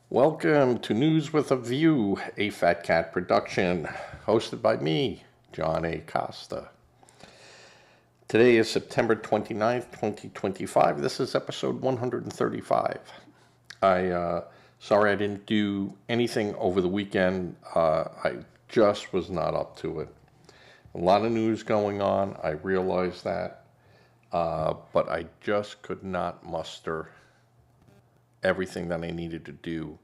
Welcome to News with a View, a Fat Cat production, hosted by me, John A. Costa. Today is September 29th, 2025. This is episode 135. Sorry I didn't do anything over the weekend. I just was not up to it. A lot of news going on, I realize that, but I just could not muster everything that I needed to do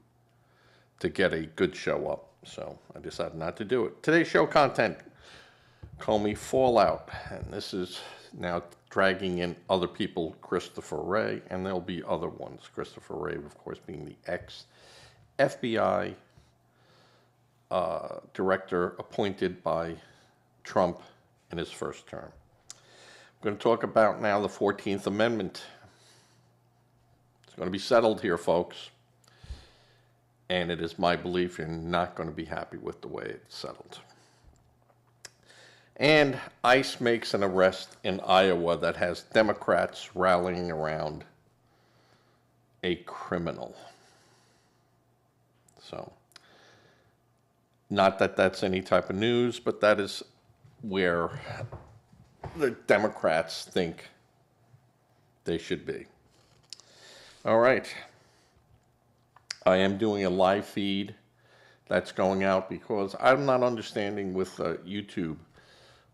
to get a good show up. So I decided not to do it. Today's show content, Comey fallout. And this is now dragging in other people, Christopher Wray, and there'll be other ones. Christopher Wray, of course, being the ex-FBI director appointed by Trump in his first term. I'm going to talk about now the 14th Amendment. It's going to be settled here, folks. And it is my belief you're not going to be happy with the way it's settled. And ICE makes an arrest in Iowa that has Democrats rallying around a criminal. So, not that that's any type of news, but that is where the Democrats think they should be. All right. I am doing a live feed that's going out because I'm not understanding with YouTube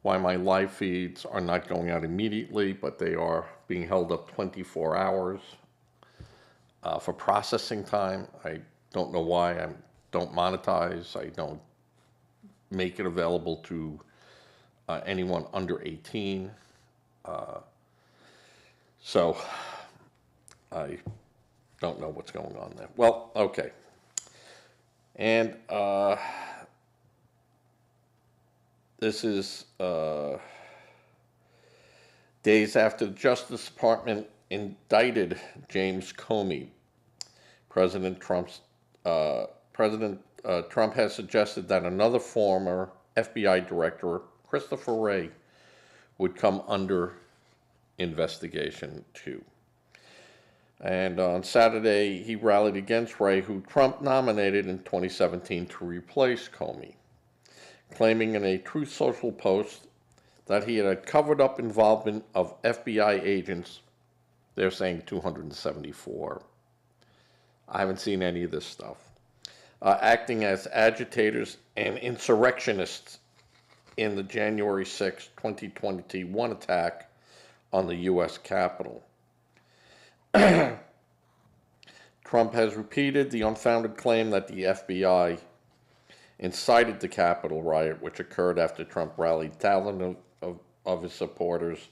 why my live feeds are not going out immediately, but they are being held up 24 hours for processing time. I don't know why. I don't monetize. I don't make it available to anyone under 18. So I don't know what's going on there. Well, okay. And this is days after the Justice Department indicted James Comey. President Trump has suggested that another former FBI director, Christopher Wray, would come under investigation too. And on Saturday, he rallied against Wray, who Trump nominated in 2017 to replace Comey, claiming in a Truth Social post that he had covered up involvement of FBI agents. They're saying 274. I haven't seen any of this stuff. Acting as agitators and insurrectionists in the January 6, 2021 attack on the U.S. Capitol. Trump has repeated the unfounded claim that the FBI incited the Capitol riot, which occurred after Trump rallied thousands of his supporters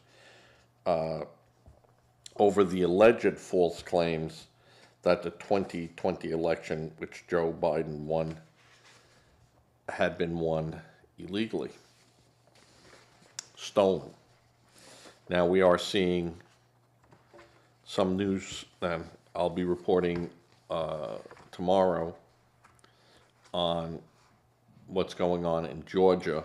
over the alleged false claims that the 2020 election, which Joe Biden won, had been won illegally, stolen. Now we are seeing some news that I'll be reporting tomorrow on what's going on in Georgia,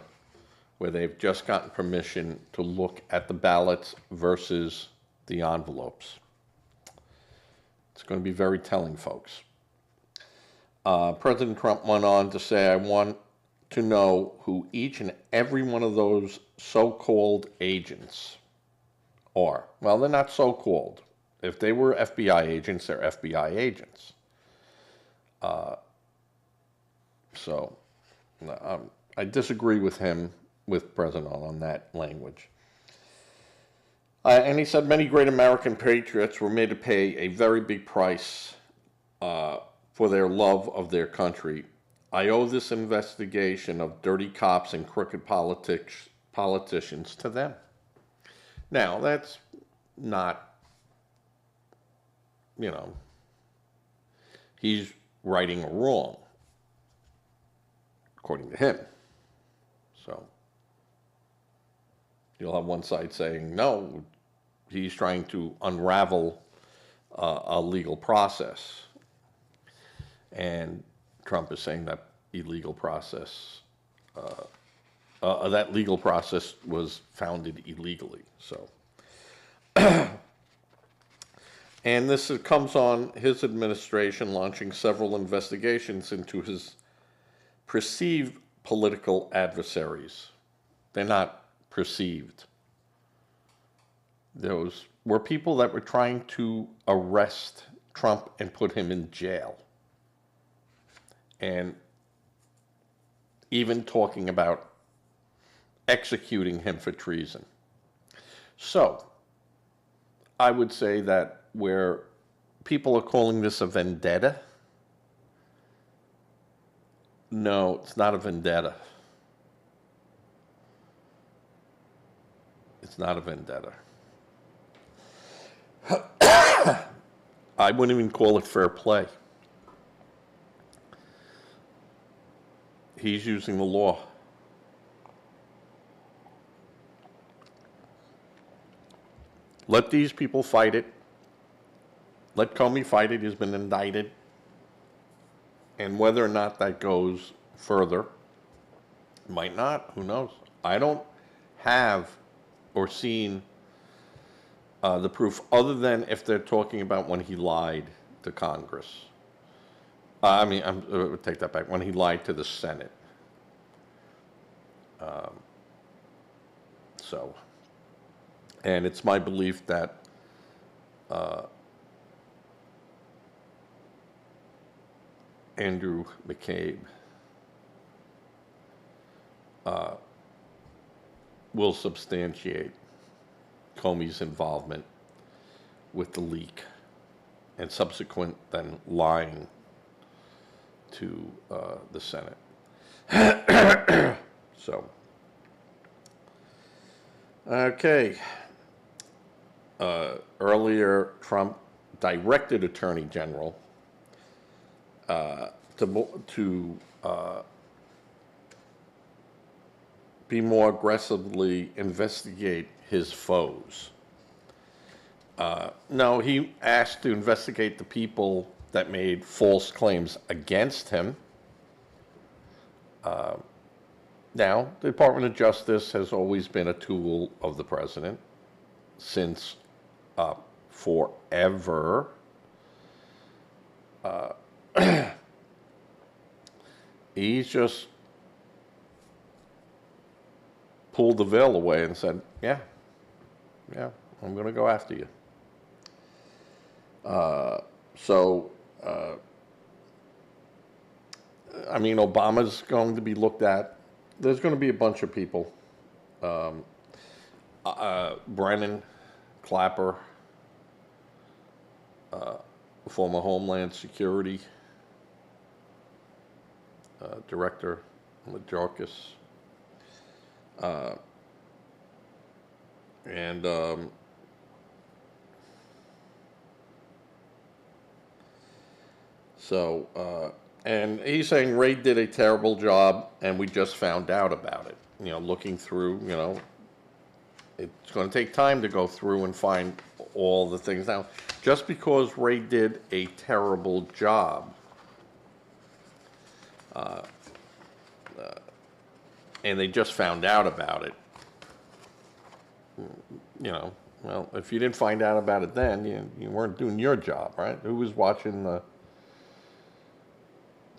where they've just gotten permission to look at the ballots versus the envelopes. It's going to be very telling, folks. President Trump went on to say, I want to know who each and every one of those so-called agents are. Well, they're not so-called. If they were FBI agents, they're FBI agents. So I disagree with him, with President on that language. And he said many great American patriots were made to pay a very big price for their love of their country. I owe this investigation of dirty cops and crooked politicians to them. Now, that's not, he's righting a wrong, according to him. So you'll have one side saying, no, he's trying to unravel a legal process. And Trump is saying that illegal process, that legal process was founded illegally. So And this comes on his administration launching several investigations into his perceived political adversaries. They're not perceived. Those were people that were trying to arrest Trump and put him in jail. And even talking about executing him for treason. So, I would say that where people are calling this a vendetta, no, it's not a vendetta. It's not a vendetta. I wouldn't even call it fair play. He's using the law. Let these people fight it. Let Comey fight it. He's been indicted. And whether or not that goes further, might not. Who knows? I don't have or seen the proof other than if they're talking about when he lied to Congress. I take that back. When he lied to the Senate. And it's my belief that Andrew McCabe will substantiate Comey's involvement with the leak and subsequent then lying to the Senate. So, okay. Earlier, Trump directed Attorney General to be more aggressively investigate his foes. No, he asked to investigate the people that made false claims against him. Now, the Department of Justice has always been a tool of the president since forever. He's just pulled the veil away and said, yeah, I'm going to go after you. Obama's going to be looked at. There's going to be a bunch of people. Brennan Clapper, former Homeland Security Director, Mayorkas, and he's saying Ray did a terrible job, and we just found out about it. Looking through, it's going to take time to go through and find all the things. Now, just because Ray did a terrible job, and they just found out about it, well, if you didn't find out about it then, you weren't doing your job, right? Who was watching the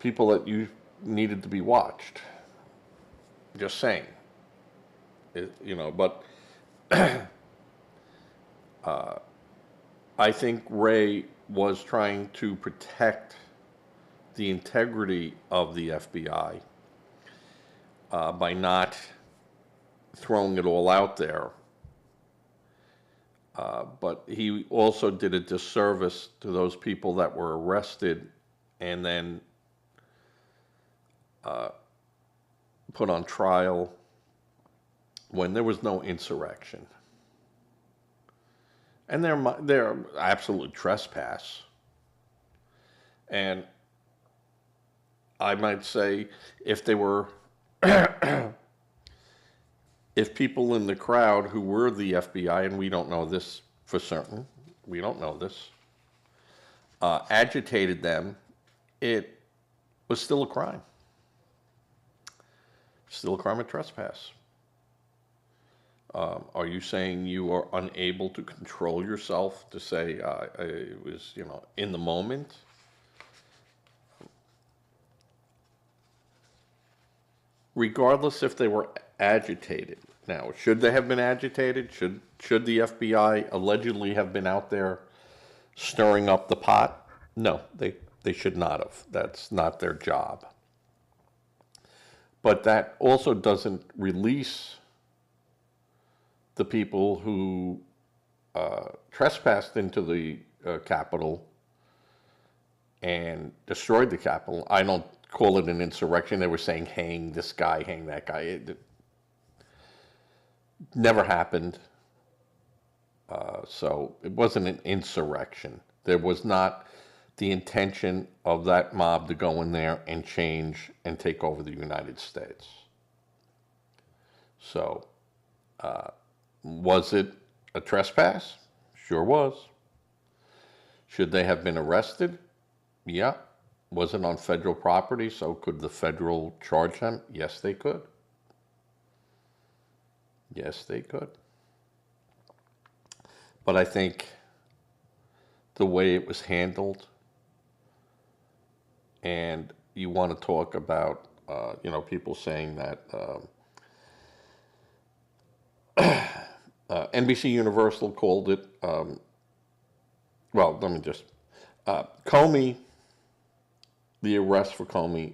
people that you needed to be watched? Just saying. But I think Ray was trying to protect the integrity of the FBI by not throwing it all out there. But he also did a disservice to those people that were arrested and then put on trial when there was no insurrection. And they're absolute trespass. And I might say if they were, if people in the crowd who were the FBI, and we don't know this for certain, we don't know this, agitated them, it was still a crime. Still a crime of trespass. Are you saying you are unable to control yourself to say it was, in the moment? Regardless if they were agitated. Now, should they have been agitated? Should the FBI allegedly have been out there stirring up the pot? No, they should not have. That's not their job. But that also doesn't release the people who trespassed into the Capitol and destroyed the Capitol. I don't call it an insurrection. They were saying, hang this guy, hang that guy. It never happened. So it wasn't an insurrection. There was not the intention of that mob to go in there and change and take over the United States. So, was it a trespass? Sure was. Should they have been arrested? Yeah. Was it on federal property, so could the federal charge them? Yes, they could. Yes, they could. But I think the way it was handled, and you want to talk about, people saying that NBC Universal called it, let me just, Comey, the arrest for Comey,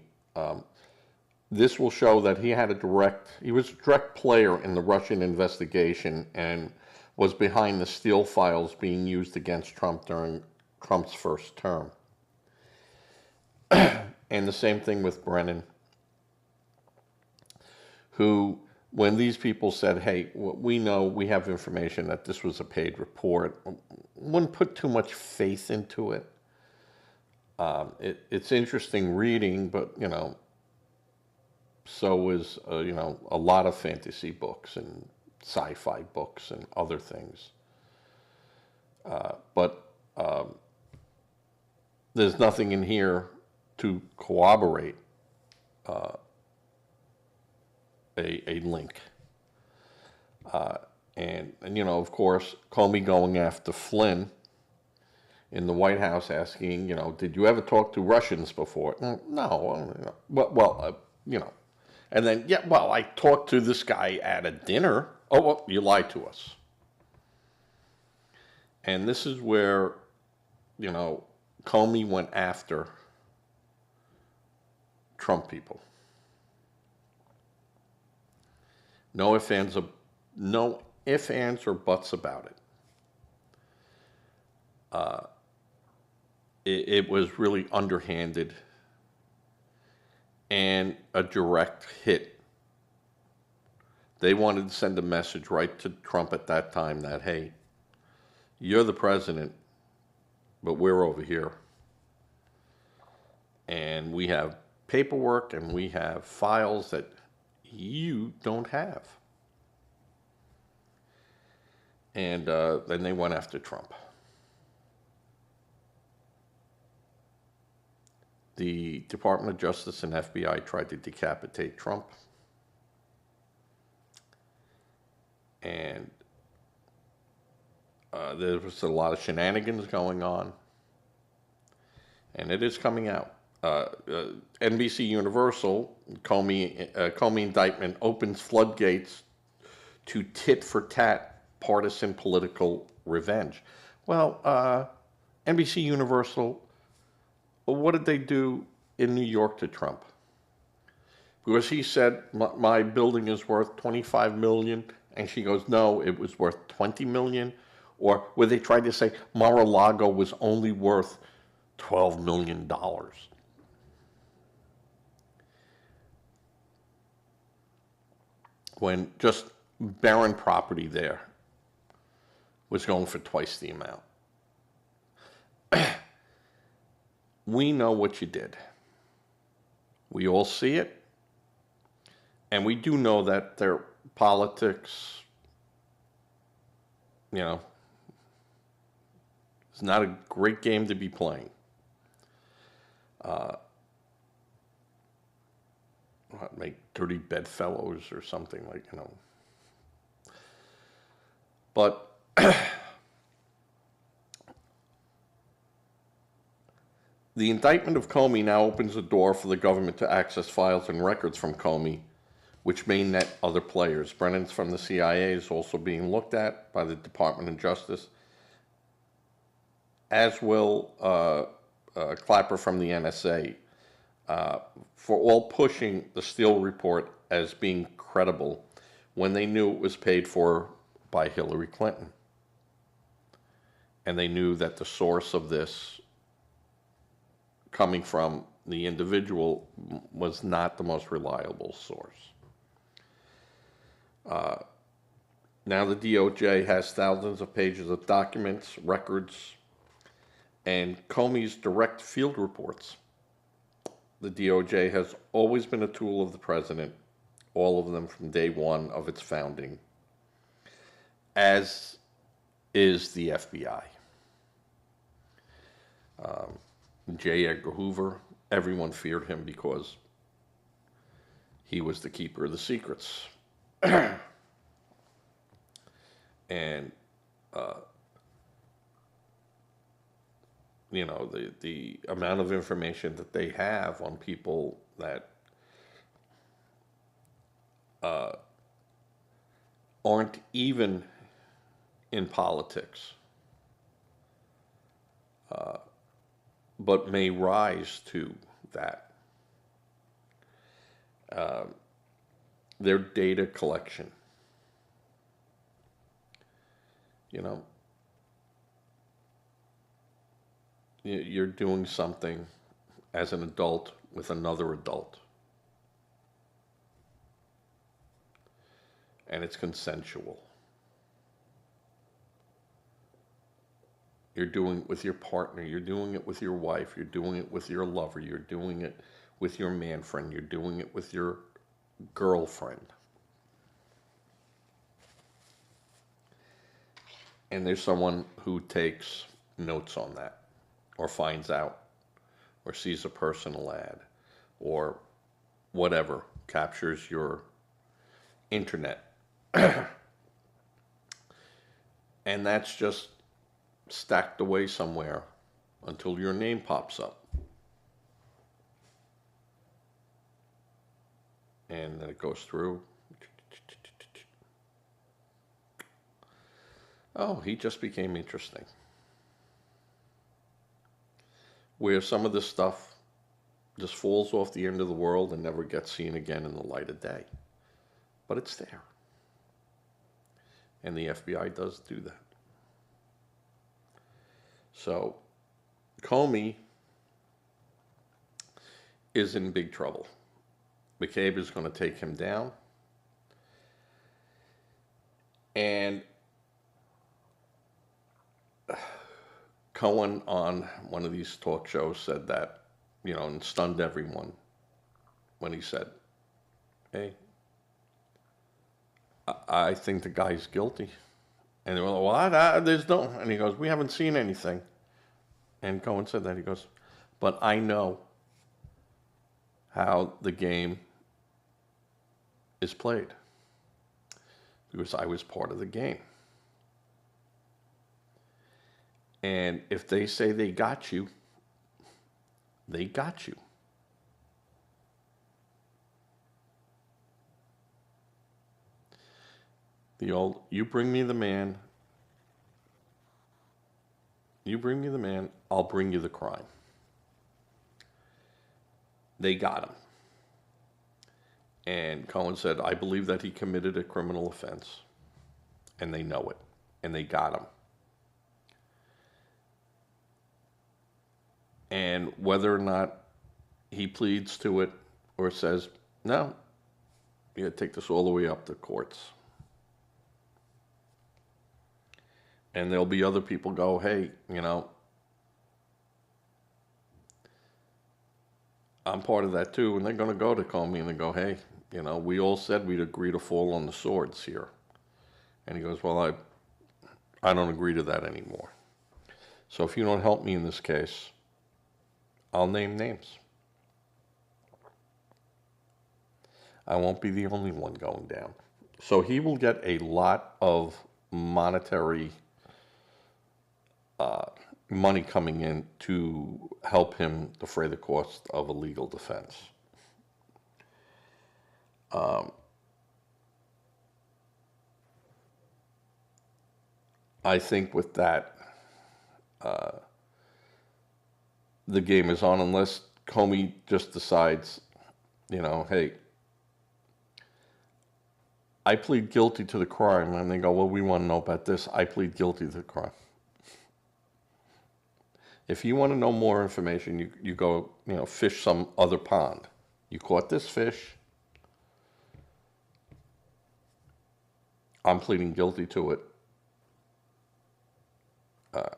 this will show that he was a direct player in the Russian investigation and was behind the Steele files being used against Trump during Trump's first term. And the same thing with Brennan, who, when these people said, hey, we know, we have information that this was a paid report, wouldn't put too much faith into it. It's interesting reading, but, so is, a lot of fantasy books and sci-fi books and other things. But there's nothing in here to corroborate a link. And, of course, Comey going after Flynn in the White House asking, did you ever talk to Russians before? No. And then, I talked to this guy at a dinner. Oh, well, you lied to us. And this is where, Comey went after Trump people. No ifs, ands, or buts about it. It was really underhanded and a direct hit. They wanted to send a message right to Trump at that time that, hey, you're the president, but we're over here. And we have paperwork and we have files that you don't have. And then they went after Trump. The Department of Justice and FBI tried to decapitate Trump. And there was a lot of shenanigans going on. And it is coming out. NBC Universal, Comey indictment opens floodgates to tit-for-tat partisan political revenge. Well, NBC Universal, what did they do in New York to Trump? Because he said, my building is worth $25 million, and she goes, no, it was worth $20 million. Or where they tried to say Mar-a-Lago was only worth $12 million. When just barren property there was going for twice the amount. We know what you did. We all see it. And we do know that their politics, it's not a great game to be playing. Make dirty bedfellows or something like, But the indictment of Comey now opens the door for the government to access files and records from Comey, which may net other players. Brennan's from the CIA is also being looked at by the Department of Justice, as will Clapper from the NSA, for all pushing the Steele report as being credible when they knew it was paid for by Hillary Clinton. And they knew that the source of this coming from the individual was not the most reliable source. Now the DOJ has thousands of pages of documents, records, and Comey's direct field reports. The DOJ has always been a tool of the president, all of them from day one of its founding, as is the FBI. J. Edgar Hoover, everyone feared him because he was the keeper of the secrets. And, you know, the amount of information that they have on people that aren't even in politics, but may rise to that. Their data collection. You know, you're doing something as an adult with another adult. And it's consensual. You're doing it with your partner, you're doing it with your wife, you're doing it with your lover, you're doing it with your man friend, you're doing it with your girlfriend. And there's someone who takes notes on that, or finds out, or sees a personal ad, or whatever, captures your internet. And that's just stacked away somewhere until your name pops up. And then it goes through. Oh, he just became interesting. Where some of this stuff just falls off the end of the world and never gets seen again in the light of day. But it's there. And the FBI does do that. So, Comey is in big trouble. McCabe is going to take him down. And Cohen on one of these talk shows said that, you know, and stunned everyone when he said, hey, I think the guy's guilty. And they were like, what? There's no, and he goes, we haven't seen anything. And Cohen said that. He goes, but I know how the game is played because I was part of the game. And if they say they got you, they got you. The old, you bring me the man, I'll bring you the crime. They got him. And Cohen said, I believe that he committed a criminal offense. And they know it. And they got him. And whether or not he pleads to it or says, no, you gotta take this all the way up to courts. And there'll be other people go, hey, you know, I'm part of that too. And they're going to go to Comey and they go, hey, you know, we all said we'd agree to fall on the swords here. And he goes, well, I don't agree to that anymore. So if you don't help me in this case, I'll name names. I won't be the only one going down. So he will get a lot of monetary money coming in to help him defray the cost of a legal defense. I think with that, the game is on unless Comey just decides, hey, I plead guilty to the crime. And they go, well, we want to know about this. I plead guilty to the crime. If you want to know more information, you go, fish some other pond. You caught this fish. I'm pleading guilty to it.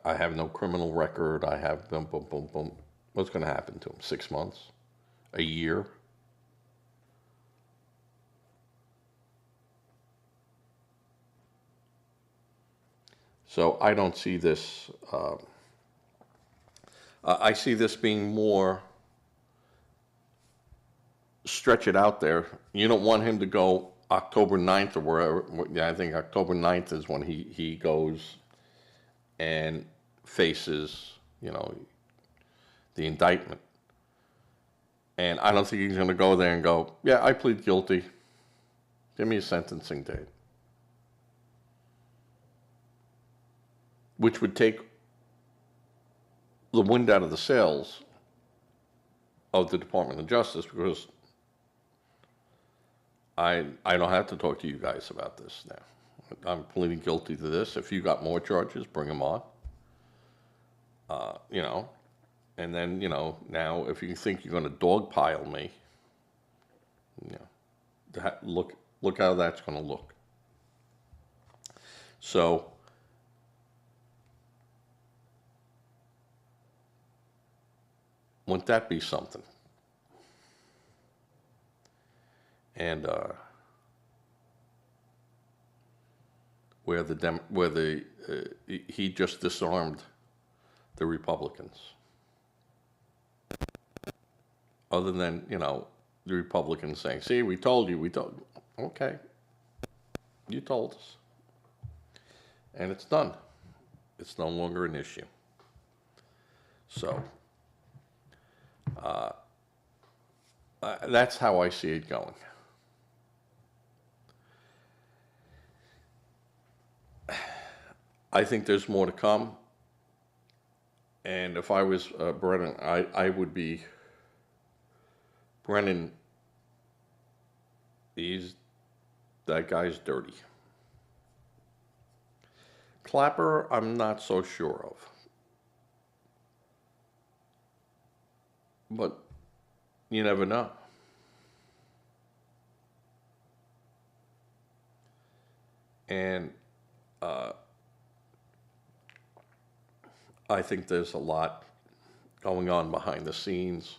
I have no criminal record. I have boom, boom, boom, boom. What's going to happen to him? 6 months? A year? So I don't see this. I see this being more stretch it out there. You don't want him to go October 9th or wherever. Yeah, I think October 9th is when he goes and faces, the indictment. And I don't think he's going to go there and go, yeah, I plead guilty. Give me a sentencing date. Which would take the wind out of the sails of the Department of Justice, because I don't have to talk to you guys about this now. I'm pleading guilty to this. If you got more charges, bring them on. And then, now if you think you're going to dogpile me, look how that's going to look. So, wouldn't that be something? And he just disarmed the Republicans. Other than, the Republicans saying, see, we told you, okay, you told us. And it's done. It's no longer an issue. So, that's how I see it going. I think there's more to come. And if I was Brennan, I would be, Brennan, that guy's dirty. Clapper, I'm not so sure of. But you never know. And I think there's a lot going on behind the scenes.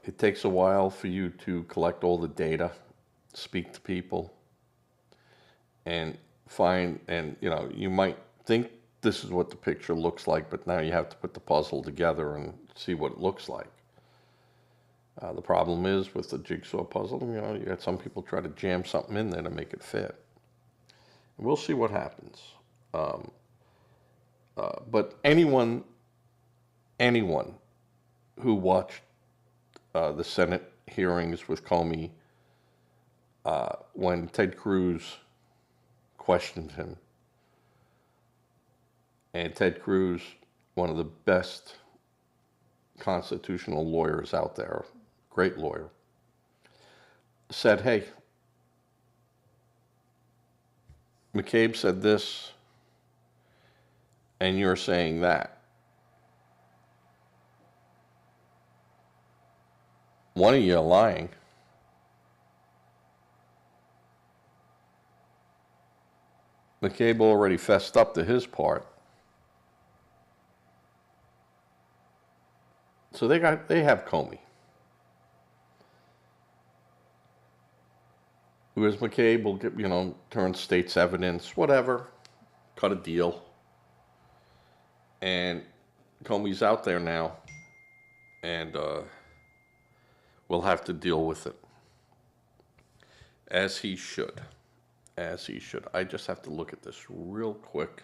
It takes a while for you to collect all the data, speak to people, and find, and you might think this is what the picture looks like, but now you have to put the puzzle together and see what it looks like. The problem is with the jigsaw puzzle, you got some people try to jam something in there to make it fit. And we'll see what happens. But anyone who watched the Senate hearings with Comey, when Ted Cruz questioned him, and Ted Cruz, one of the best constitutional lawyers out there, great lawyer, said, hey, McCabe said this, and you're saying that. One of you are lying. McCabe already fessed up to his part. So they have Comey. Whereas McCabe will get, turn state's evidence, whatever, cut a deal. And Comey's out there now, and we'll have to deal with it, as he should. as he should. I just have to look at this real quick.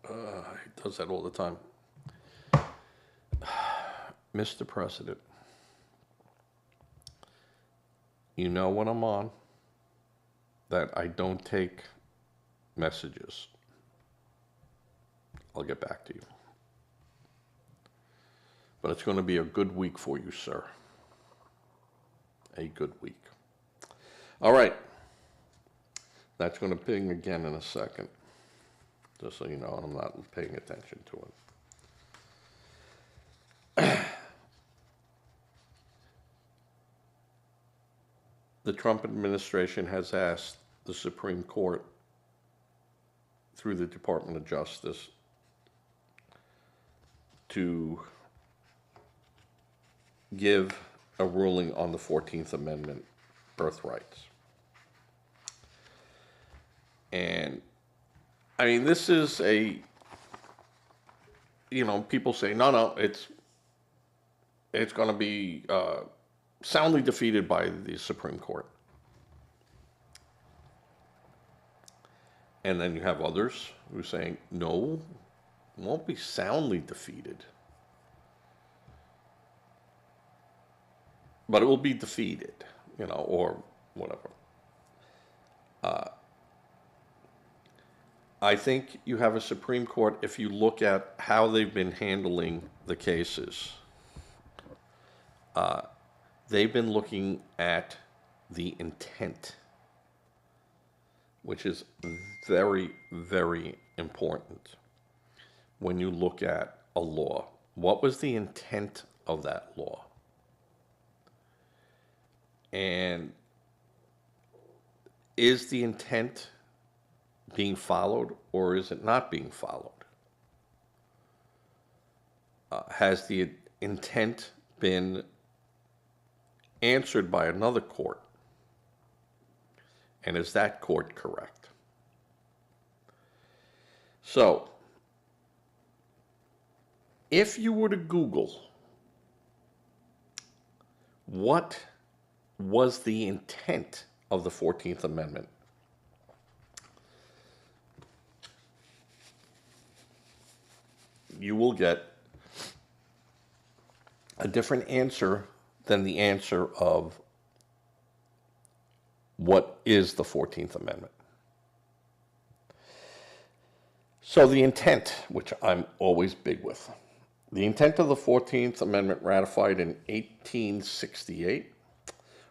He does that all the time. Mr. President, you know when I'm on that I don't take messages. I'll get back to you. But it's going to be a good week for you, sir. A good week. All right. That's going to ping again in a second. Just so you know, I'm not paying attention to it. The Trump administration has asked the Supreme Court through the Department of Justice to give a ruling on the 14th Amendment birthrights. And I mean, this is a, people say, no, it's going to be soundly defeated by the Supreme Court. And then you have others who are saying, no, it won't be soundly defeated. But it will be defeated, or whatever. I think you have a Supreme Court, if you look at how they've been handling the cases, they've been looking at the intent, which is very, very important when you look at a law. What was the intent of that law? And is the intent being followed, or is it not being followed? Has the intent been answered by another court? And is that court correct? So, if you were to Google what was the intent of the 14th Amendment, you will get a different answer than the answer of what is the 14th Amendment. So the intent, which I'm always big with, the intent of the 14th Amendment, ratified in 1868,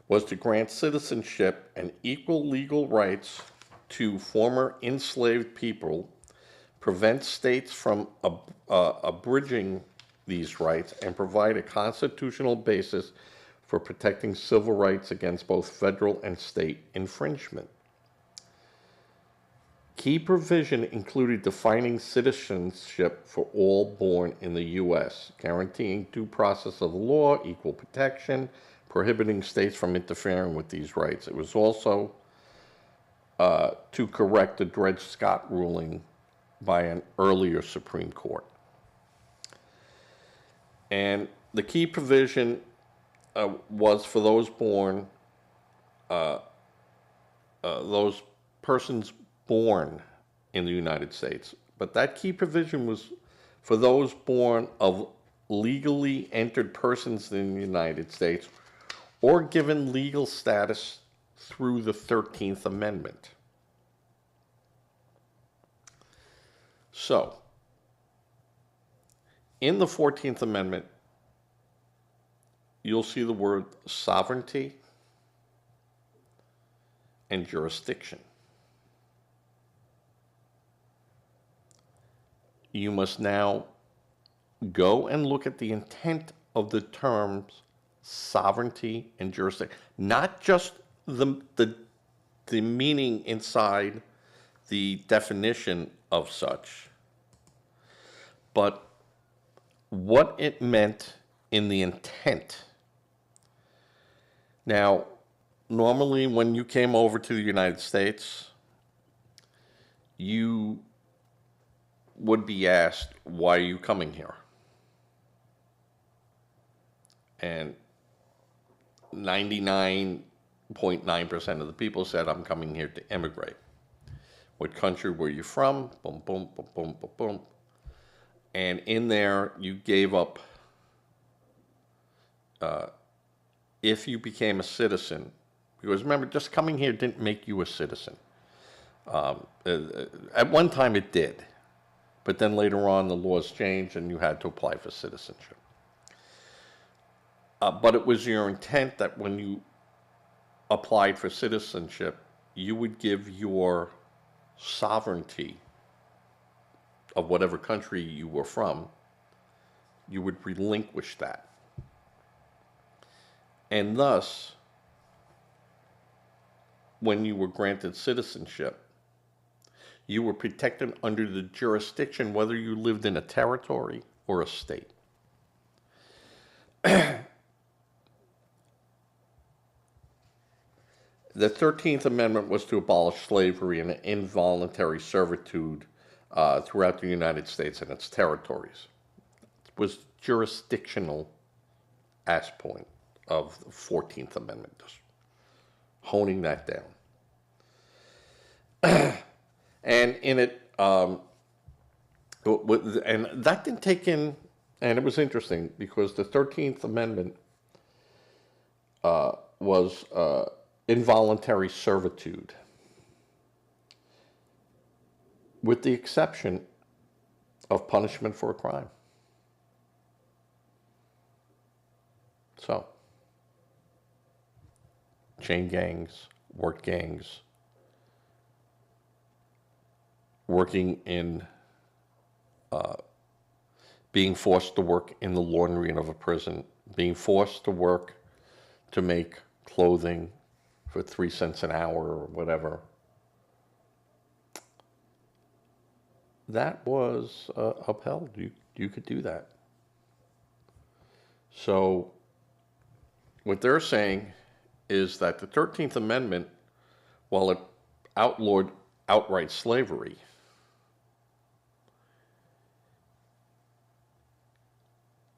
was to grant citizenship and equal legal rights to former enslaved people, prevent states from abridging these rights, and provide a constitutional basis for protecting civil rights against both federal and state infringement. Key provision included defining citizenship for all born in the U.S., guaranteeing due process of the law, equal protection, prohibiting states from interfering with these rights. It was also to correct the Dred Scott ruling by an earlier Supreme Court. And the key provision was for those born, those persons born in the United States. But that key provision was for those born of legally entered persons in the United States or given legal status through the 13th Amendment. So, in the 14th Amendment, you'll see the word sovereignty and jurisdiction. You must now go and look at the intent of the terms sovereignty and jurisdiction, not just the meaning inside the definition of such, but what it meant in the intent. Now, normally when you came over to the United States, you would be asked, why are you coming here? And 99.9% of the people said, I'm coming here to immigrate. What country were you from? Boom, boom, boom, boom, boom, boom. And in there, you gave up, if you became a citizen, because remember, just coming here didn't make you a citizen. At one time it did, but then later on the laws changed and you had to apply for citizenship. But it was your intent that when you applied for citizenship, you would give your sovereignty of whatever country you were from, you would relinquish that. And thus, when you were granted citizenship, you were protected under the jurisdiction whether you lived in a territory or a state. The 13th Amendment was to abolish slavery and involuntary servitude throughout the United States and its territories. It was jurisdictional aspect of the 14th Amendment, just honing that down. And in it, and that didn't take in, and it was interesting because the 13th Amendment was involuntary servitude, with the exception of punishment for a crime. So, chain gangs, work gangs, working in, being forced to work in the laundry of a prison, being forced to work to make clothing for 3 cents an hour or whatever. That was upheld. You could do that. So what they're saying is that the 13th Amendment, while it outlawed outright slavery,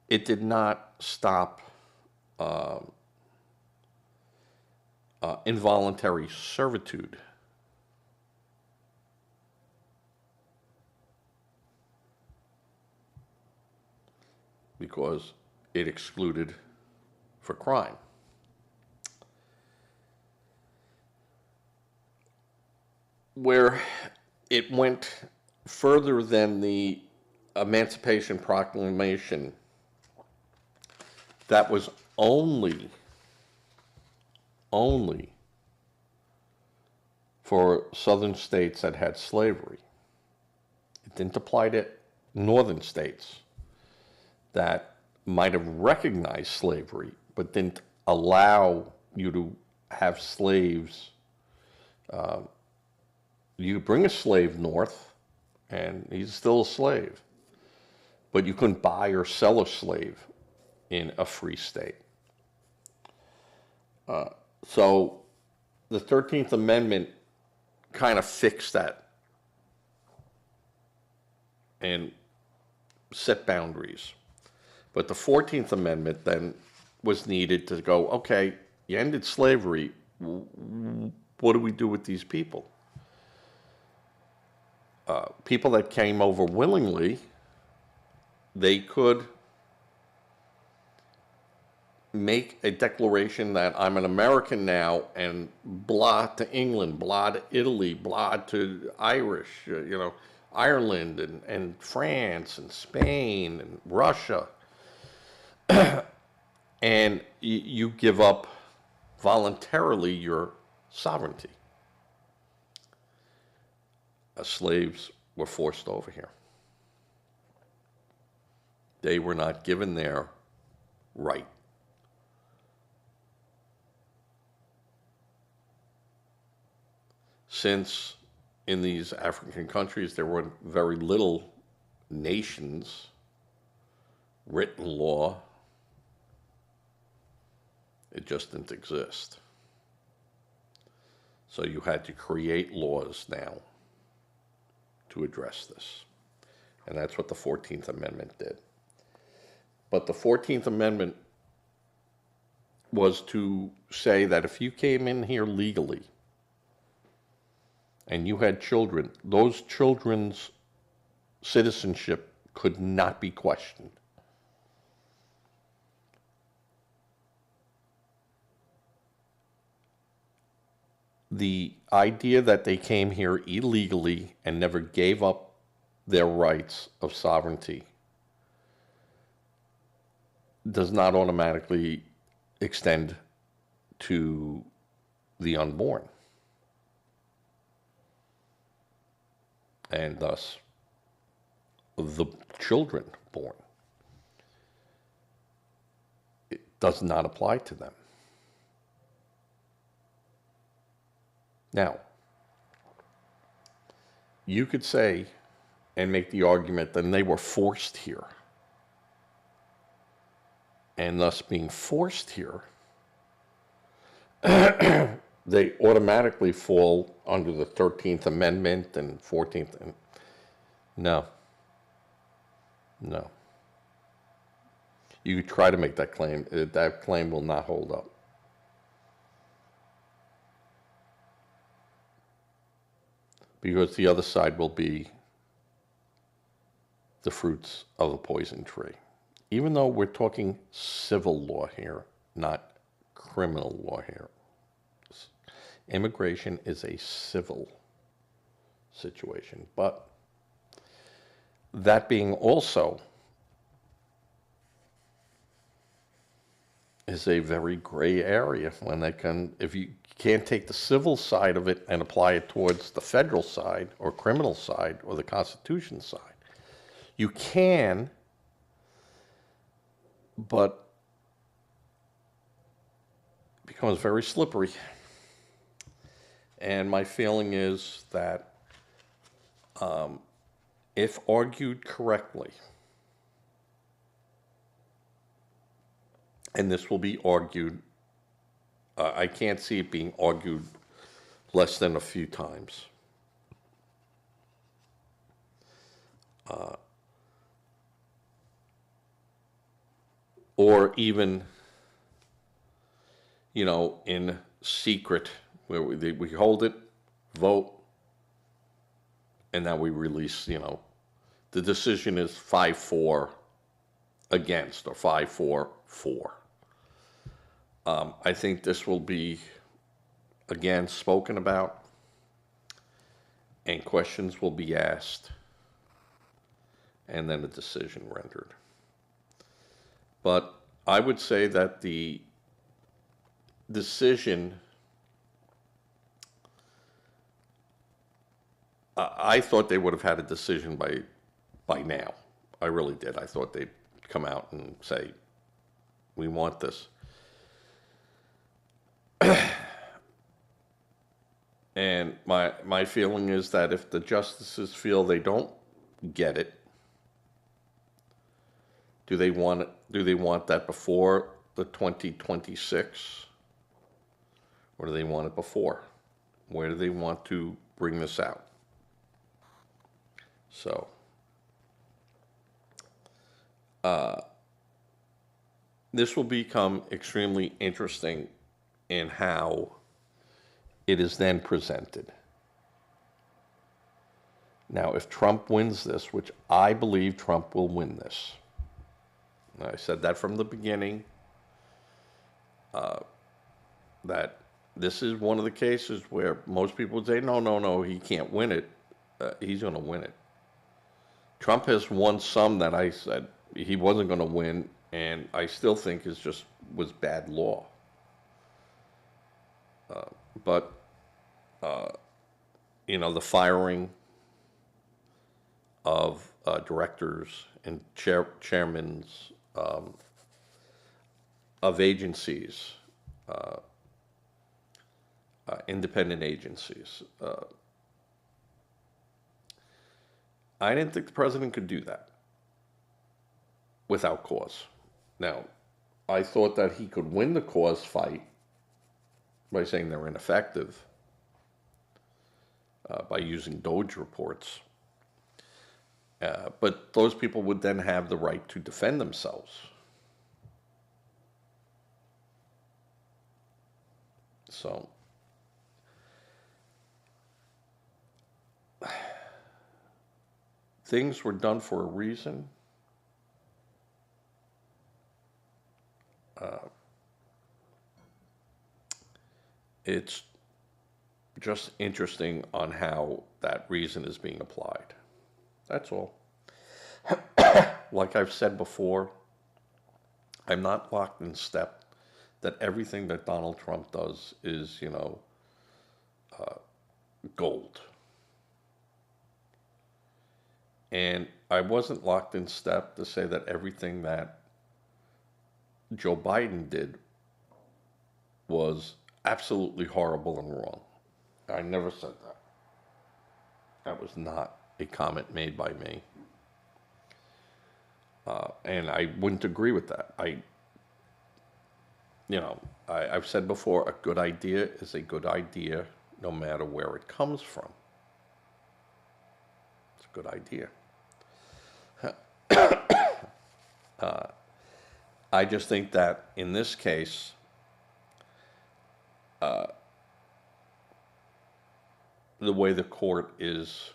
it did not stop involuntary servitude. Because it excluded for crime. Where it went further than the Emancipation Proclamation, that was only for southern states that had slavery. It didn't apply to northern states that might have recognized slavery, but didn't allow you to have slaves. You bring a slave north, and he's still a slave, but you couldn't buy or sell a slave in a free state. So the 13th Amendment kind of fixed that and set boundaries. But the 14th Amendment then was needed to go, okay, you ended slavery, what do we do with these people? People that came over willingly, they could make a declaration that I'm an American now, and blah to England, blah to Italy, blah to Irish, Ireland and France and Spain and Russia. And you give up voluntarily your sovereignty. Slaves were forced over here. They were not given their right. Since in these African countries there were very little nations, written law, it just didn't exist. So you had to create laws now to address this. And that's what the 14th Amendment did. But the 14th Amendment was to say that if you came in here legally and you had children, those children's citizenship could not be questioned. The idea that they came here illegally and never gave up their rights of sovereignty does not automatically extend to the unborn, and thus the children born. It does not apply to them. Now, you could say and make the argument that they were forced here. And thus being forced here, they automatically fall under the 13th Amendment and 14th. No. No. You could try to make that claim. That claim will not hold up. Because the other side will be the fruits of the poison tree. Even though we're talking civil law here, not criminal law here. Immigration is a civil situation. But that being also is a very gray area when they can, if you can't take the civil side of it and apply it towards the federal side or criminal side or the Constitution side. You can, but it becomes very slippery. And my feeling is that if argued correctly, and this will be argued, I can't see it being argued less than a few times. Or even, in secret, where we hold it, vote, and then we release, the decision is 5-4 against or 5-4 for. I think this will be, again, spoken about, and questions will be asked, and then a decision rendered. But I would say that the decision, I thought they would have had a decision by now. I really did. I thought they'd come out and say, we want this. And my feeling is that if the justices feel they don't get it, do they want that before the 2026? Or do they want it before? Where do they want to bring this out? So, this will become extremely interesting in how it is then presented. Now, if Trump wins this, which I believe Trump will win this, I said that from the beginning, that this is one of the cases where most people would say, no, he can't win it. He's going to win it. Trump has won some that I said he wasn't going to win, and I still think was bad law. But the firing of directors and chairmen of agencies, independent agencies. I didn't think the president could do that without cause. Now, I thought that he could win the cause fight by saying they're ineffective, by using Doge reports. But those people would then have the right to defend themselves. So things were done for a reason. It's just interesting on how that reason is being applied. That's all. Like I've said before, I'm not locked in step that everything that Donald Trump does is, gold. And I wasn't locked in step to say that everything that Joe Biden did was absolutely horrible and wrong. I never said that. That was not a comment made by me. And I wouldn't agree with that. I've said before, a good idea is a good idea no matter where it comes from. It's a good idea. I just think that in this case, the way the court is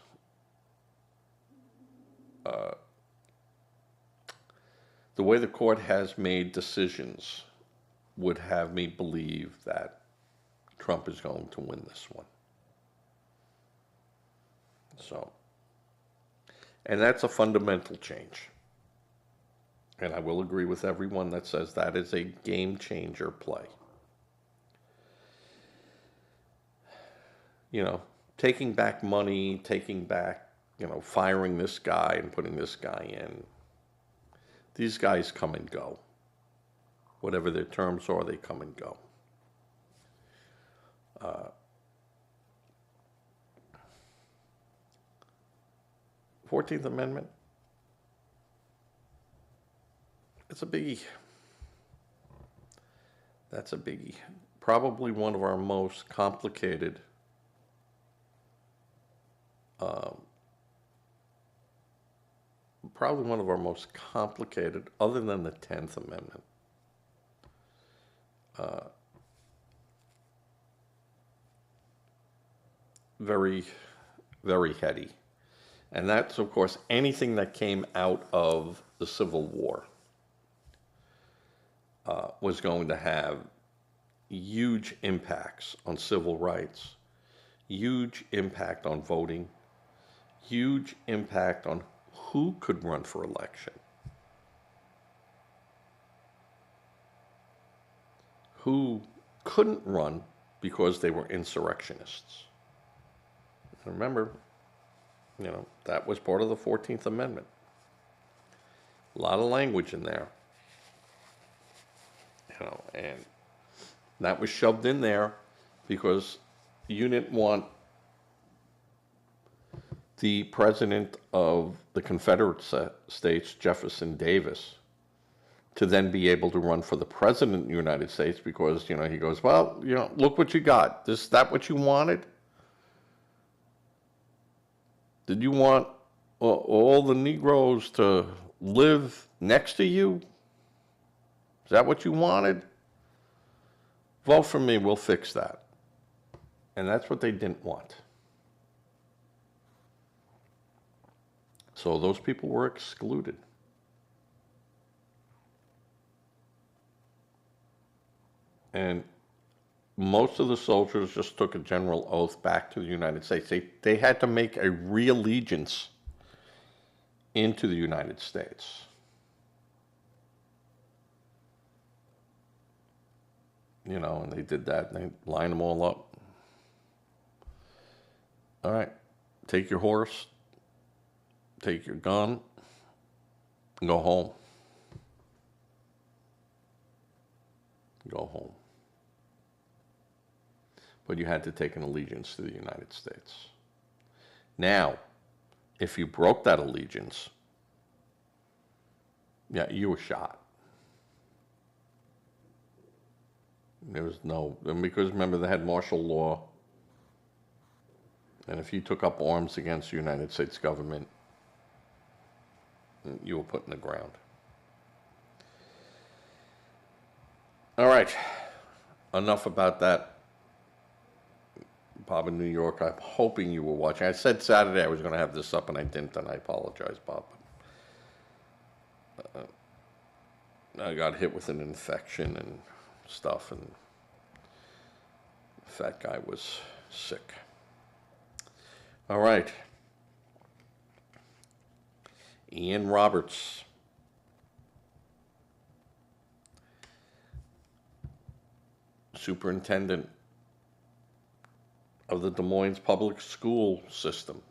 the way the court has made decisions would have me believe that Trump is going to win this one. So, and that's a fundamental change. And I will agree with everyone that says that is a game changer play. Taking back money, taking back, firing this guy and putting this guy in. These guys come and go. Whatever their terms are, they come and go. 14th Amendment, it's a biggie. That's a biggie. Probably one of our most complicated other than the 10th Amendment. Very, very heady. And that's, of course, anything that came out of the Civil War was going to have huge impacts on civil rights, huge impact on voting, huge impact on who could run for election, who couldn't run because they were insurrectionists. Remember, that was part of the 14th Amendment. A lot of language in there. And that was shoved in there because you didn't want the president of the Confederate States, Jefferson Davis, to then be able to run for the president of the United States because, he goes, well, look what you got. Is that what you wanted? Did you want all the Negroes to live next to you? Is that what you wanted? Vote for me, we'll fix that. And that's what they didn't want. So those people were excluded. And most of the soldiers just took a general oath back to the United States. They had to make a re-allegiance into the United States. And they did that, and they lined them all up. All right, take your horse, take your gun, and go home. Go home. But you had to take an allegiance to the United States. Now, if you broke that allegiance, you were shot. There was because remember they had martial law, and if you took up arms against the United States government, you were put in the ground. All right, enough about that Bob in New York, I'm hoping you were watching. I said Saturday I was going to have this up, and I didn't, and I apologize, Bob. I got hit with an infection and stuff, and the fat guy was sick. All right. Ian Roberts. Superintendent of the Des Moines public school system,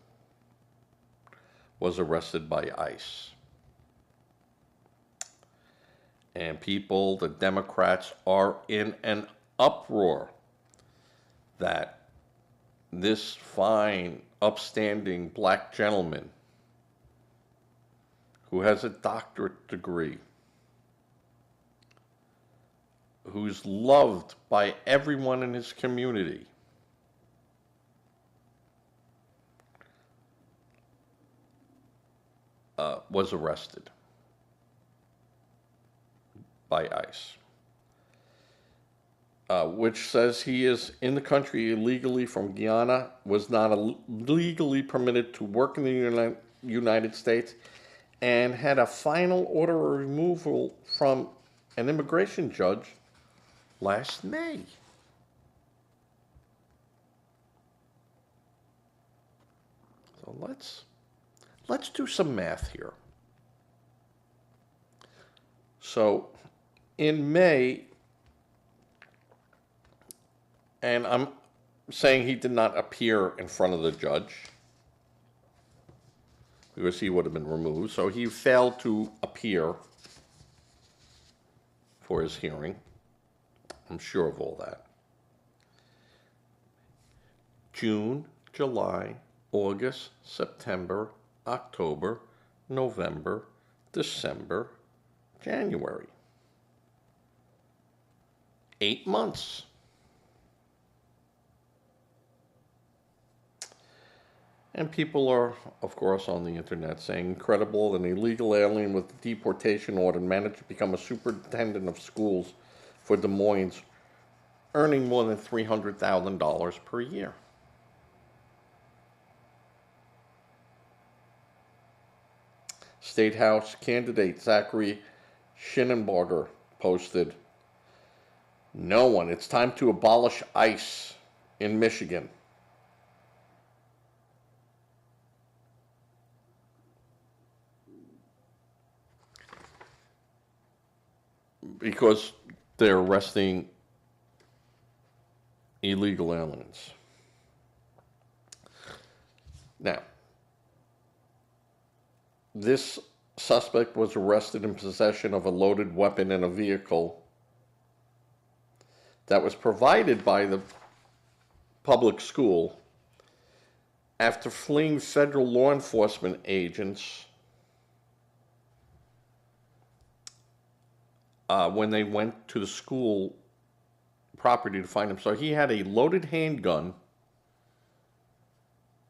was arrested by ICE. And people, the Democrats, are in an uproar that this fine, upstanding black gentleman who has a doctorate degree, who's loved by everyone in his community, was arrested by ICE, which says he is in the country illegally from Guyana, was not legally permitted to work in the United States, and had a final order of removal from an immigration judge last May. So let's do some math here. So in May, and I'm saying he did not appear in front of the judge because he would have been removed, so he failed to appear for his hearing. I'm sure of all that. June, July, August, September, October, November, December, January. 8 months. And people are, of course, on the internet saying, incredible, an illegal alien with a deportation order managed to become a superintendent of schools for Des Moines, earning more than $300,000 per year. State House candidate Zachary Schinenberger posted, "No one, it's time to abolish ICE in Michigan." Because they're arresting illegal aliens. Now, this suspect was arrested in possession of a loaded weapon in a vehicle that was provided by the public school after fleeing federal law enforcement agents when they went to the school property to find him. So he had a loaded handgun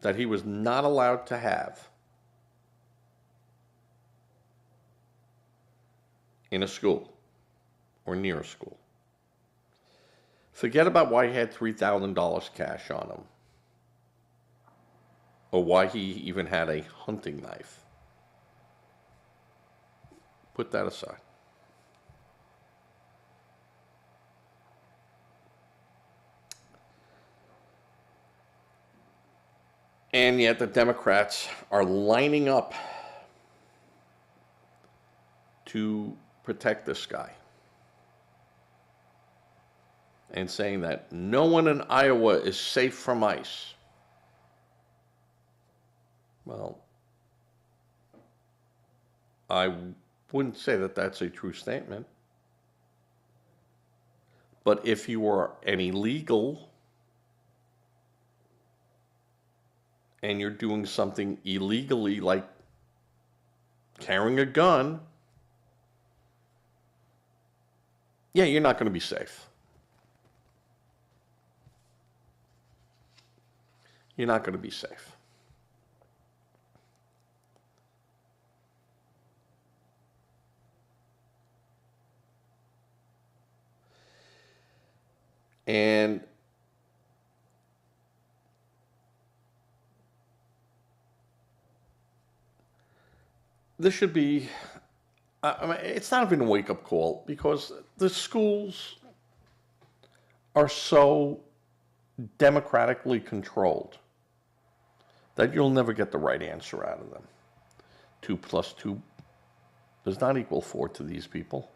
that he was not allowed to have in a school or near a school. Forget about why he had $3,000 cash on him, or why he even had a hunting knife. Put that aside. And yet the Democrats are lining up to protect this guy and saying that no one in Iowa is safe from ICE. Well, I wouldn't say that that's a true statement. But if you are an illegal and you're doing something illegally like carrying a gun, yeah, you're not going to be safe. You're not going to be safe. And this should be, I mean, it's not even a wake-up call because the schools are so democratically controlled that you'll never get the right answer out of them. 2 plus 2 does not equal 4 to these people.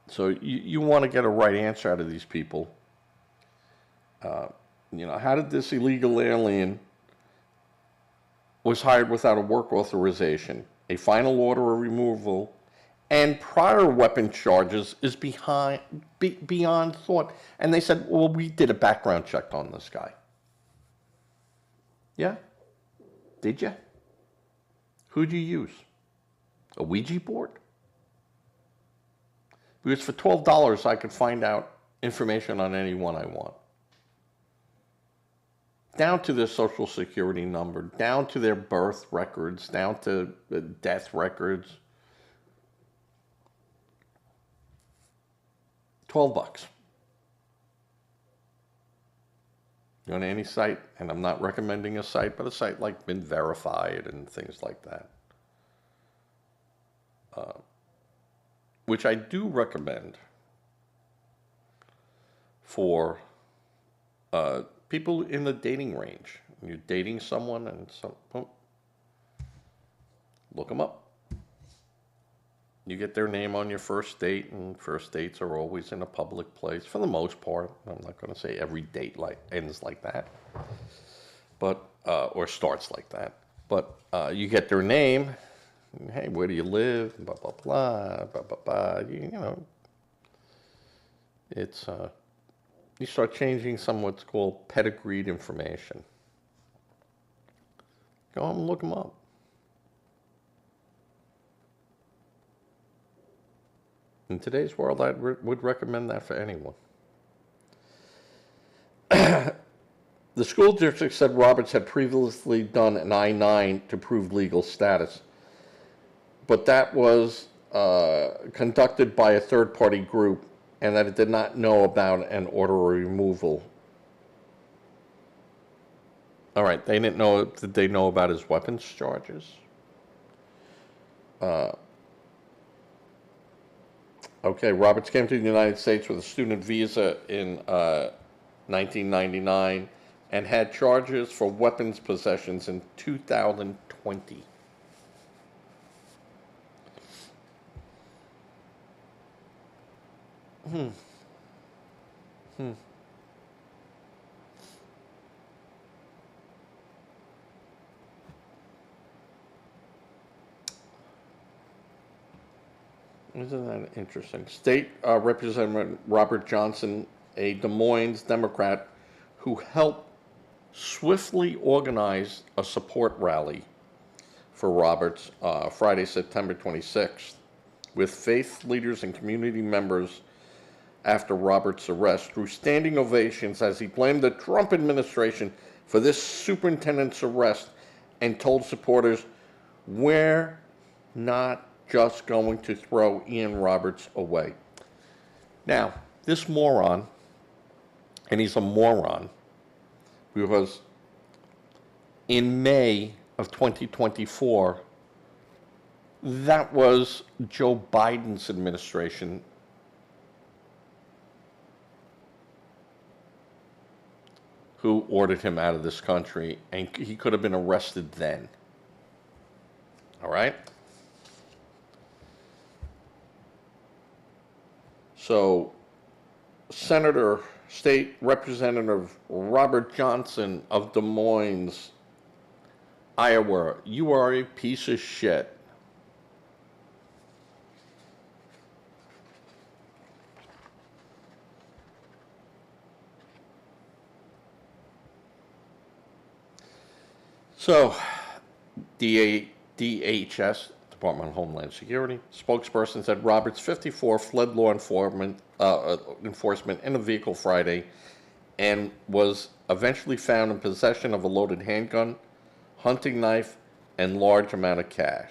So you want to get a right answer out of these people. How did this illegal alien was hired without a work authorization, a final order of removal, and prior weapon charges is beyond thought? And they said, well, we did a background check on this guy. Yeah? Did you? Who'd you use? A Ouija board? Because for $12, I could find out information on anyone I want. Down to their social security number, down to their birth records, down to the death records. $12. Go on any site, and I'm not recommending a site, but a site like Been Verified and things like that. Which I do recommend for people in the dating range. You're dating someone and look them up. You get their name on your first date, and first dates are always in a public place for the most part. I'm not going to say every date ends like that, but or starts like that. But you get their name. Hey, where do you live? Blah blah blah blah blah blah. It's you start changing some what's called pedigreed information. Go on and look them up. In today's world, I would recommend that for anyone. The school district said Roberts had previously done an I-9 to prove legal status, but that was conducted by a third-party group, and that it did not know about an order of removal. All right, they didn't know. Did they know about his weapons charges? Okay, Roberts came to the United States with a student visa in 1999 and had charges for weapons possessions in 2020. Isn't that interesting? State Representative Robert Johnson, a Des Moines Democrat who helped swiftly organize a support rally for Roberts Friday, September 26th, with faith leaders and community members after Roberts' arrest, threw standing ovations as he blamed the Trump administration for this superintendent's arrest and told supporters, "We're not just going to throw Ian Roberts away." Now, this moron, and he's a moron, because in May of 2024, that was Joe Biden's administration who ordered him out of this country, and he could have been arrested then. All right? So, State Representative Robert Johnson of Des Moines, Iowa, you are a piece of shit. So, DHS, Department of Homeland Security, spokesperson said Roberts, 54, fled law enforcement in a vehicle Friday and was eventually found in possession of a loaded handgun, hunting knife, and large amount of cash.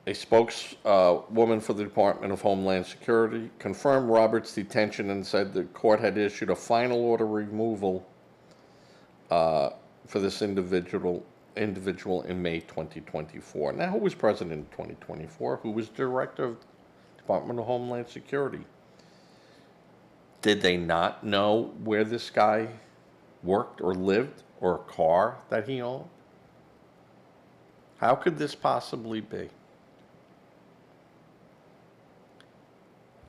A spokeswoman for the Department of Homeland Security confirmed Roberts' detention and said the court had issued a final order removal for this individual in May 2024. Now, who was president in 2024? Who was director of the Department of Homeland Security? Did they not know where this guy worked or lived or a car that he owned? How could this possibly be?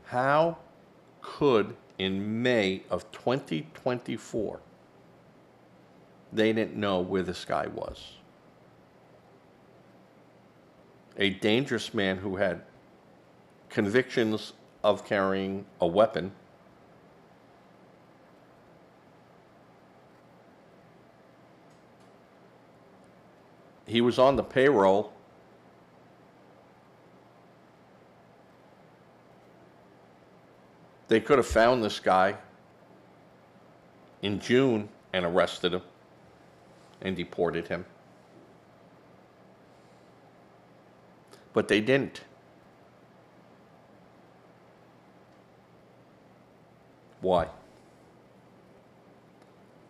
How could, in May of 2024, they didn't know where this guy was? A dangerous man who had convictions of carrying a weapon, he was on the payroll. They could have found this guy in June and arrested him and deported him. But they didn't. Why?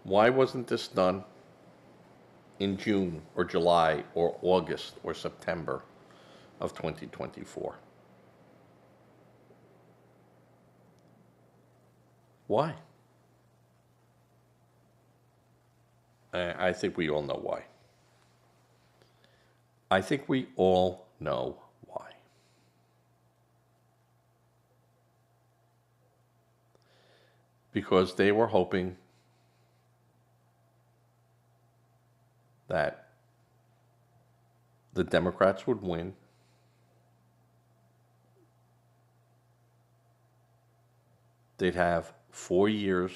Why wasn't this done in June or July or August or September of 2024? Why? I think we all know why. I think we all know why. Because they were hoping that the Democrats would win. They'd have 4 years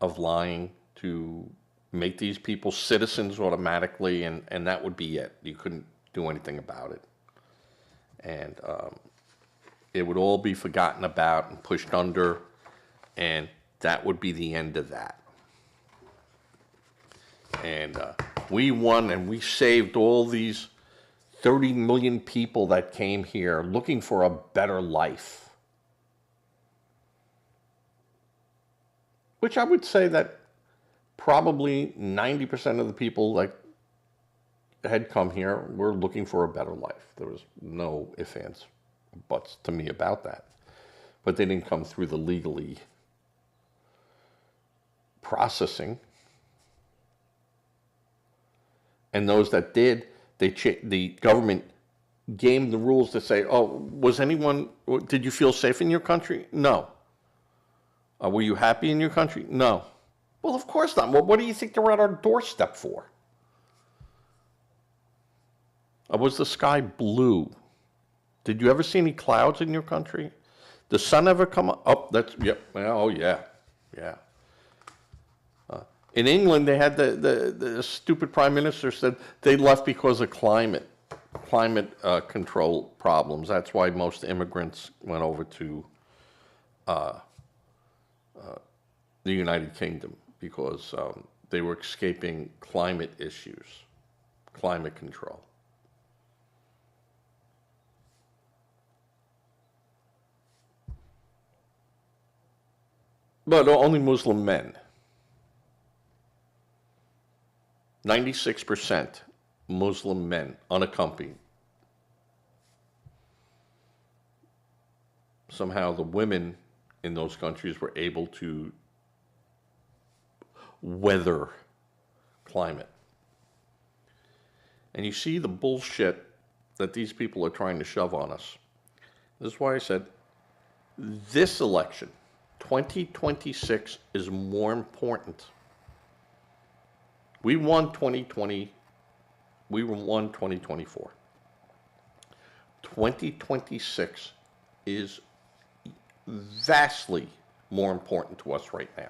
of lying to make these people citizens automatically, and that would be it. You couldn't do anything about it. And it would all be forgotten about and pushed under, and that would be the end of that. And we won, and we saved all these 30 million people that came here looking for a better life. Which I would say that probably 90% of the people that had come here were looking for a better life. There was no ifs, ands, buts to me about that. But they didn't come through the legally processing. And those that did, the government gave them the rules to say, oh, did you feel safe in your country? No. Were you happy in your country? No. Well, of course not. Well, what do you think they're at our doorstep for? Was the sky blue? Did you ever see any clouds in your country? The sun ever come up? Oh, that's, yep. Oh, yeah. Yeah. In England, they had the stupid prime minister said they left because of climate control problems. That's why most immigrants went over to the United Kingdom, because they were escaping climate issues, climate control. But only Muslim men. 96% Muslim men, unaccompanied. Somehow the women in those countries were able to weather climate. And you see the bullshit that these people are trying to shove on us. This is why I said this election, 2026, is more important. We won 2020. We won 2024. 2026 is vastly more important to us right now.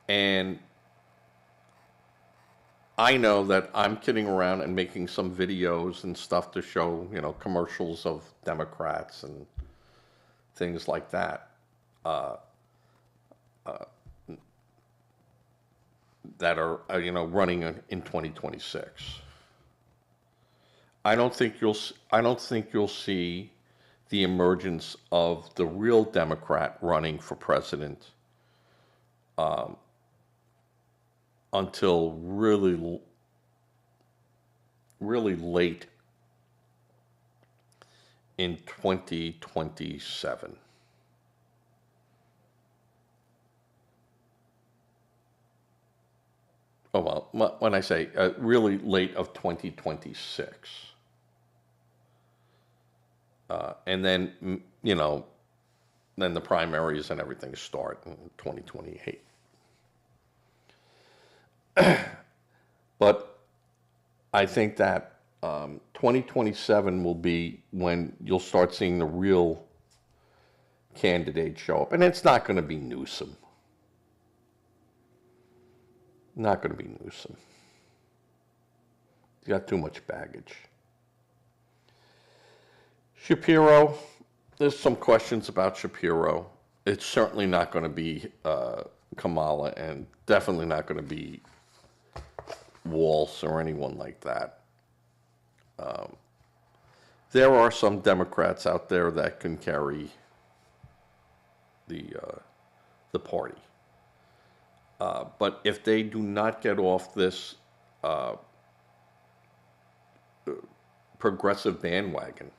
And I know that I'm kidding around and making some videos and stuff to show, commercials of Democrats and things like that. that are running in 2026. I don't think you'll see the emergence of the real Democrat running for president until really late in 2027. Oh, well, when I say really late of 2026. And then, then the primaries and everything start in 2028. But I think that 2027 will be when you'll start seeing the real candidates show up. And it's not going to be Newsom. Not going to be Newsom. He's got too much baggage. Shapiro, there's some questions about Shapiro. It's certainly not going to be Kamala, and definitely not going to be Walz or anyone like that. There are some Democrats out there that can carry the party. But if they do not get off this progressive bandwagon,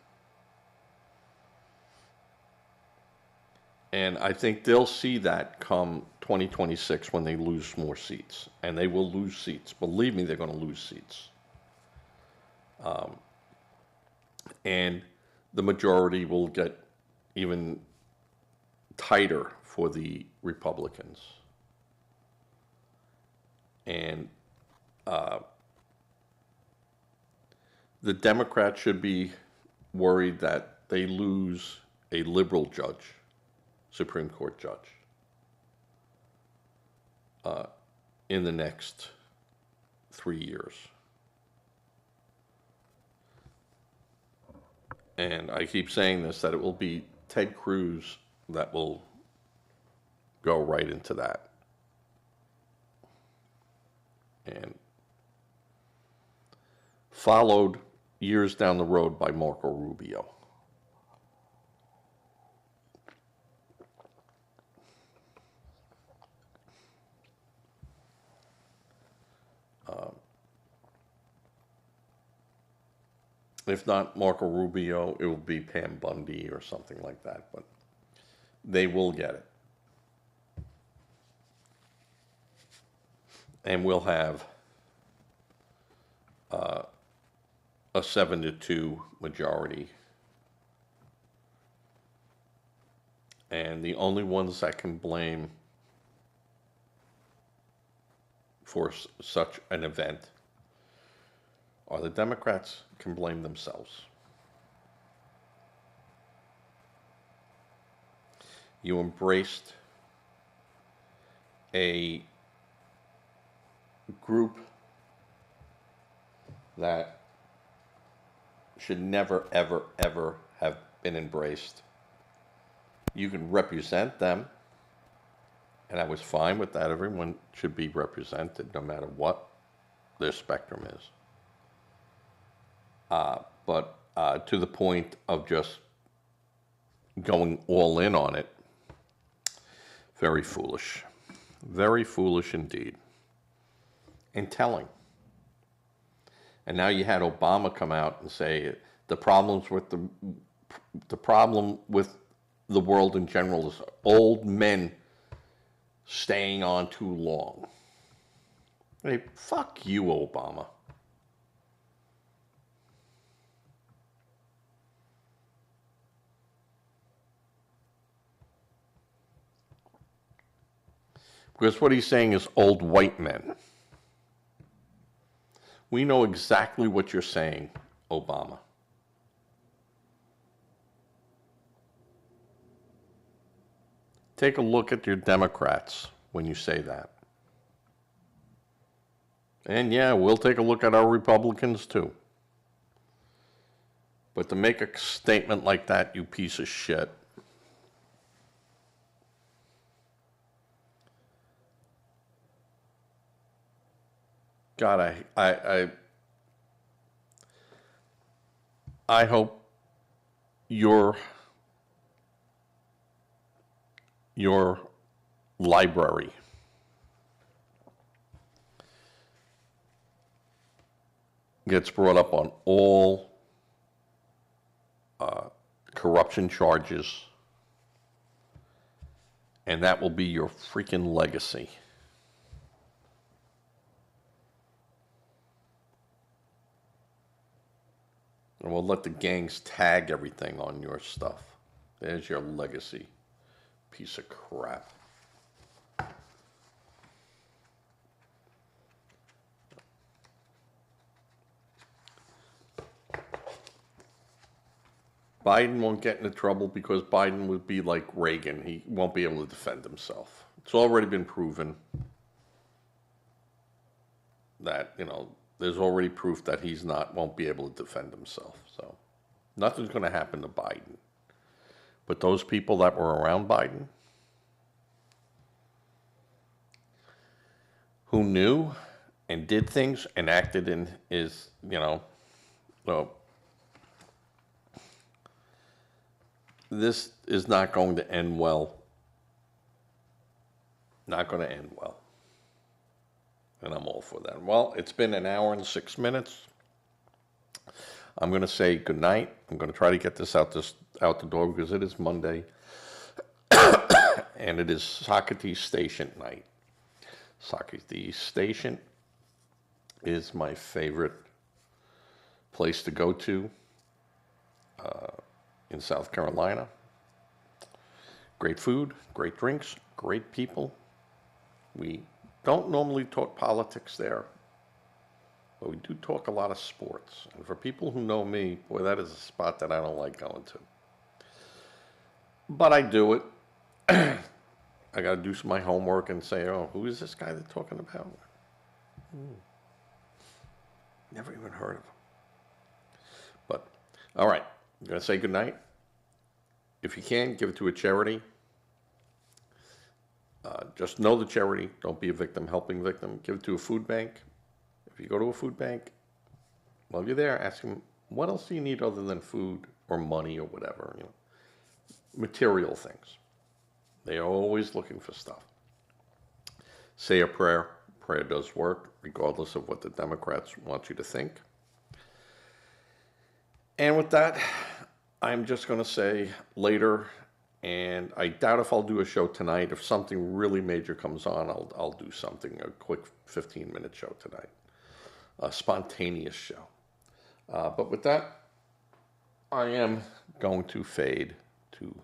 and I think they'll see that come 2026 when they lose more seats. And they will lose seats. Believe me, they're going to lose seats. And the majority will get even tighter for the Republicans. And the Democrats should be worried that they lose a liberal judge, Supreme Court judge, in the next 3 years. And I keep saying this, that it will be Ted Cruz that will go right into that. And followed years down the road by Marco Rubio. If not Marco Rubio, it will be Pam Bundy or something like that, but they will get it. And we'll have a 7-2 majority. And the only ones that can blame for such an event are the Democrats. Can blame themselves. You embraced a group that should never, ever, ever have been embraced. You can represent them, and I was fine with that. Everyone should be represented, no matter what their spectrum is. But to the point of just going all in on it, very foolish. Very foolish indeed. And telling. And now you had Obama come out and say the problem with the world in general is old men staying on too long. Hey, fuck you, Obama. Because what he's saying is old white men. We know exactly what you're saying, Obama. Take a look at your Democrats when you say that. And yeah, we'll take a look at our Republicans too. But to make a statement like that, you piece of shit, God, I hope your your library gets brought up on all corruption charges, and that will be your freaking legacy. And we'll let the gangs tag everything on your stuff. There's your legacy, piece of crap. Biden won't get into trouble because Biden would be like Reagan. He won't be able to defend himself. It's already been proven that, there's already proof that won't be able to defend himself. So nothing's going to happen to Biden. But those people that were around Biden, who knew and did things and acted in his, this is not going to end well. Not going to end well. And I'm all for that. Well, it's been an hour and 6 minutes. I'm going to say good night. I'm going to try to get this out the door because it is Monday. And it is Socrates Station night. Socrates Station is my favorite place to go to in South Carolina. Great food, great drinks, great people. We don't normally talk politics there, but we do talk a lot of sports. And for people who know me, boy, that is a spot that I don't like going to. But I do it. I got to do my homework and say, oh, who is this guy they're talking about? Never even heard of him. But, all right, I'm going to say goodnight. If you can, give it to a charity. Just know the charity. Don't be a victim, helping victim. Give it to a food bank. If you go to a food bank, while you're there, ask them, what else do you need other than food or money or whatever, material things. They are always looking for stuff. Say a prayer. Prayer does work, regardless of what the Democrats want you to think. And with that, I'm just going to say later, and I doubt if I'll do a show tonight. If something really major comes on, I'll do something, a quick 15-minute show tonight, a spontaneous show. But with that, I am going to fade to